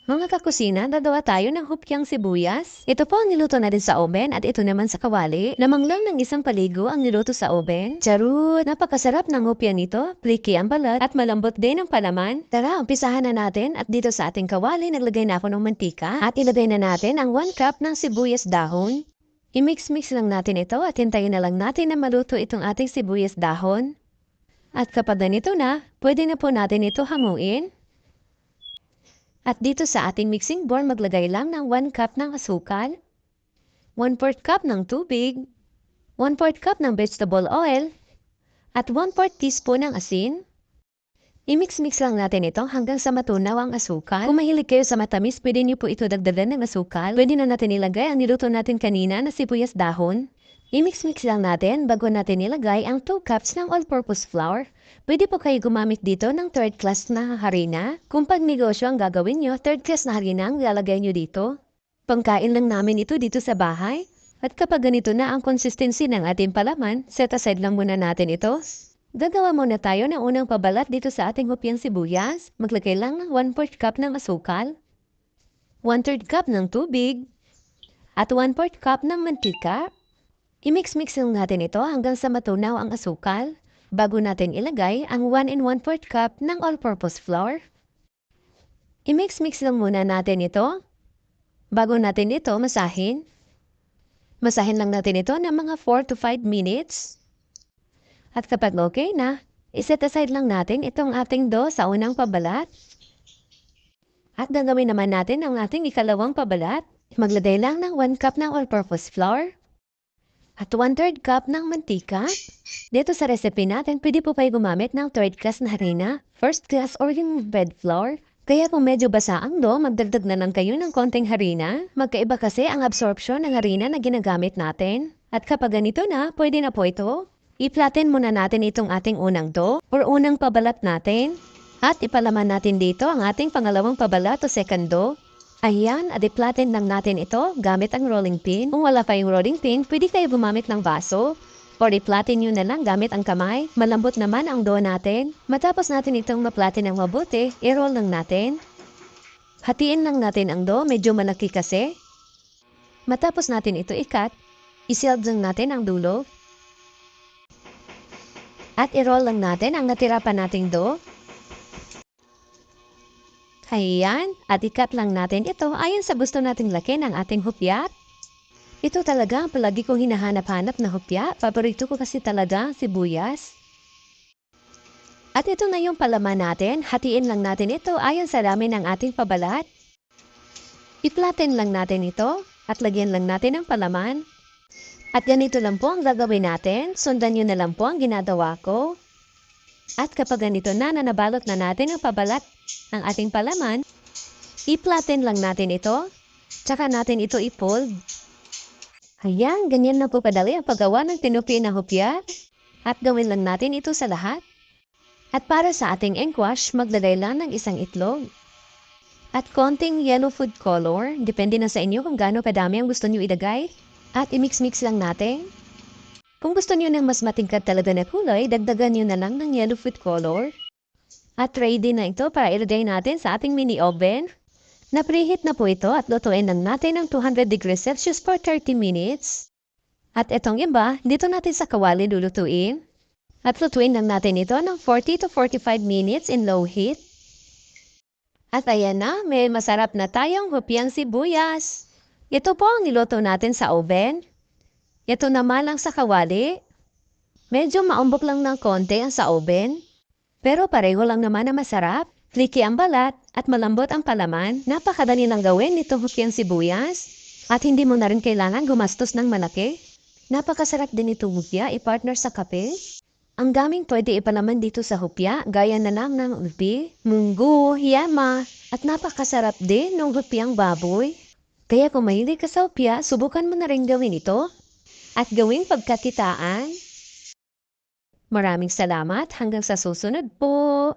Mga kakusina, dadawa tayo ng hupyang sibuyas. Ito po ang niluto natin sa oven at ito naman sa kawali. Lamang lang ng isang paligo ang niluto sa oven. Charut! Napakasarap ng hupya nito, flaky ang balat at malambot din ang palaman. Tara, umpisahan na natin at dito sa ating kawali naglagay na ako ng mantika at ilagay na natin ang 1 cup ng sibuyas dahon. I-mix-mix lang natin ito at hintayin na lang natin na maluto itong ating sibuyas dahon. At kapag ganito na, pwede na po natin ito hanguin. At dito sa ating mixing bowl, maglagay lang ng 1 cup ng asukal, 1/4 cup ng tubig, 1/4 cup ng vegetable oil, at 1/4 teaspoon ng asin. I-mix-mix lang natin ito hanggang sa matunaw ang asukal. Kung mahilig kayo sa matamis, pwede niyo po ito dagdagan ng asukal. Pwede na natin ilagay ang niluto natin kanina na sibuyas dahon. I-mix-mix lang natin bago natin ilagay ang 2 cups ng all-purpose flour. Pwede po kayo gumamit dito ng third class na harina. Kung pag negosyo ang gagawin nyo, third class na harina ang lalagay nyo dito. Pangkain lang namin ito dito sa bahay. At kapag ganito na ang consistency ng ating palaman, set aside lang muna natin ito. Gagawa muna tayo ng unang pabalat dito sa ating hupyang sibuyas. Maglagay lang ng 1/4 cup ng asukal, 1/3 cup ng tubig, at 1/4 cup ng mantika. I-mix-mix lang natin ito hanggang sa matunaw ang asukal bago natin ilagay ang 1 1/4 cup ng all-purpose flour. I-mix-mix lang muna natin ito bago natin ito masahin. Masahin lang natin ito ng mga 4 to 5 minutes. At kapag okay na, iset aside lang natin itong ating dough sa unang pabalat. At gagawin naman natin ang ating ikalawang pabalat. Maglagay lang ng 1 cup ng all-purpose flour at 1/3 cup ng mantika. Dito sa recipe natin, pwede po kayo gumamit ng third class na harina, first class or yung bread flour. Kaya kung medyo basa ang dough, magdagdag na lang kayo ng konting harina. Magkaiba kasi ang absorption ng harina na ginagamit natin. At kapag ganito na, pwede na po ito. I-flatten muna natin itong ating unang dough or unang pabalat natin. At ipalaman natin dito ang ating pangalawang pabalat o second dough. Ayan, at i-flatten lang natin ito gamit ang rolling pin. Kung wala pa yung rolling pin, pwede kayo gumamit ng baso. Or i-flatten nyo na lang gamit ang kamay. Malambot naman ang dough natin. Matapos natin itong ma-flatten ng mabuti, i-roll lang natin. Hatiin lang natin ang dough, medyo malaki kasi. Matapos natin ito i-cut, i-sealed lang natin ang dulo. At i-roll lang natin ang natira pa nating dough. Ayan, at i-cut lang natin ito ayon sa gusto nating laki ng ating hupya. Ito talaga ang palagi kong hinahanap-hanap na hupya. Paborito ko kasi talaga ang sibuyas. At ito na yung palaman natin. Hatiin lang natin ito ayon sa dami ng ating pabalat. I-flatten lang natin ito at lagyan lang natin ng palaman. At ganito lang po ang gagawin natin. Sundan nyo na lang po ang ginagawa ko. At kapag ganito na nabalot na natin ang pabalat ng ating palaman, i-flatten lang natin ito. Tsaka natin ito i-fold. Ayan, ganyan na po kadali ang paggawa ng tinupi na hupya. At gawin lang natin ito sa lahat. At para sa ating engquash, maglagay lang ng isang itlog. At konting yellow food color. Depende na sa inyo kung gaano kadami ang gusto nyo ilagay. At i-mix-mix lang natin. Kung gusto niyo ng mas matingkad talaga na kulay, dagdagan niyo na lang ng yellow food color. At ready na ito para ilagay natin sa ating mini oven. Na-preheat na po ito at lutuin lang natin ng 200 degrees Celsius for 30 minutes. At itong iba, dito natin sa kawali lulutuin. At lutuin lang natin ito ng 40 to 45 minutes in low heat. At ayan na, may masarap na tayong hupyang sibuyas. Ito po ang niluto natin sa oven. Ito naman ang sa kawali. Medyo maumbok lang ng konti ang sa oven. Pero pareho lang naman na masarap. Flaky ang balat at malambot ang palaman. Napakadali lang gawin nitong hupyang sibuyas. At hindi mo na rin kailangan gumastos ng malaki. Napakasarap din itong hupya i-partner sa kape. Ang daming pwede ipalaman dito sa hupya, gaya na lang ng ubi, munggo, yama, at napakasarap din ng hupyang baboy. Kaya kung mahilig ka sa hupya, subukan mo na rin gawin ito. At gawing pagkakitaan. Maraming salamat hanggang sa susunod po.